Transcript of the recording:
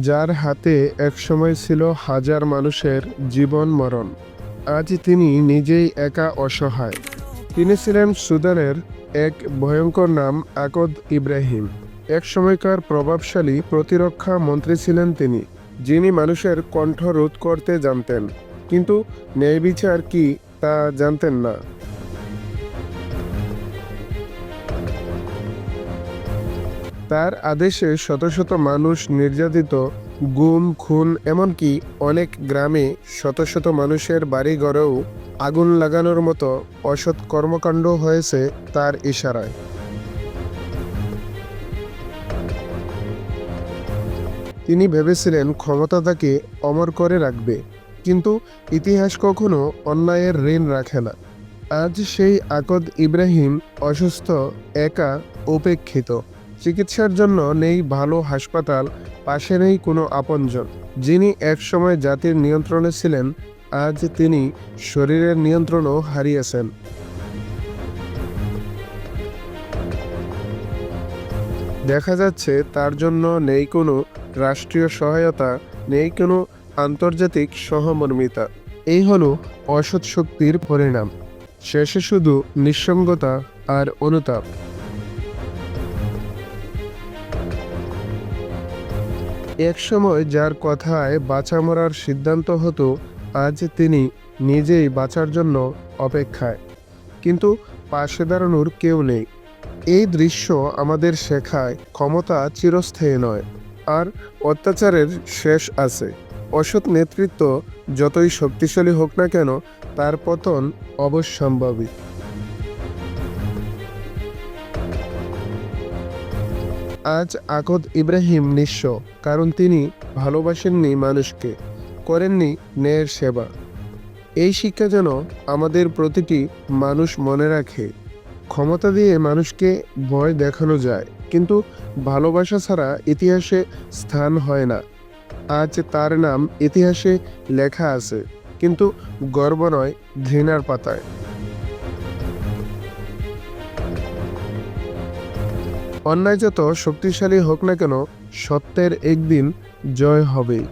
যার হাতে একসময় ছিল হাজার মানুষের জীবন মরণ। আজ তিনি নিজেই একা অসহায়। তিনি ছিলেন সুদানের এক ভয়ঙ্কর নাম আকদ ইব্রাহিম। এক সময়কার প্রভাবশালী প্রতিরক্ষা মন্ত্রী ছিলেন তিনি, যিনি মানুষের কণ্ঠ রোধ করতে জানতেন, কিন্তু ন্যায়বিচার কি তা জানতেন না। তার আদেশে শত শত মানুষ নির্যাতিত, গুম খুন, এমনকি অনেক গ্রামে শত শত মানুষের বাড়িঘরেও আগুন লাগানোর মতো অসৎ কর্মকাণ্ড হয়েছে তার ইশারায়। তিনি ভেবেছিলেন ক্ষমতা তাকে অমর করে রাখবে, কিন্তু ইতিহাস কখনো অন্যায়ের ঋণ রাখে না। আজ সেই আকদ ইব্রাহিম অসুস্থ, একা, উপেক্ষিত। চিকিৎসার জন্য নেই ভালো হাসপাতাল, পাশে নেই কোনো আপনজন। যিনি একসময় জাতির নিয়ন্ত্রণে ছিলেন, আজ তিনি শরীরের নিয়ন্ত্রণও হারিয়েছেন। দেখা যাচ্ছে তার জন্য নেই কোনো রাষ্ট্রীয় সহায়তা, নেই কোনো আন্তর্জাতিক সহমর্মিতা। এই হলো অসৎ শক্তির পরিণাম। শেষে শুধু নিঃসঙ্গতা আর অনুতাপ। এক সময় যার কথায় বাঁচা মরার সিদ্ধান্ত হতো, আজ তিনি নিজেই বাঁচার জন্য অপেক্ষায়, কিন্তু পাশে দাঁড়ানোর কেউ নেই। এই দৃশ্য আমাদের শেখায় ক্ষমতা চিরস্থায়ী নয়, আর অত্যাচারের শেষ আছে। অসৎ নেতৃত্ব যতই শক্তিশালী হোক না কেন, তার পতন অবশ্যম্ভাবী। আজ আকদ ইব্রাহিম নিঃস্ব, কারণ তিনি ভালোবাসেননি মানুষকে, করেননি ন্যায়ের সেবা। এই শিক্ষা যেন আমাদের প্রতিটি মানুষ মনে রাখে। ক্ষমতা দিয়ে মানুষকে ভয় দেখানো যায়, কিন্তু ভালোবাসা ছাড়া ইতিহাসে স্থান হয় না। আজ তার নাম ইতিহাসে লেখা আছে, কিন্তু গর্ব নয়, ঘৃণার পাতায়। অন্যায় যত শক্তিশালী হোক না কেন, সত্যের একদিন জয় হবেই।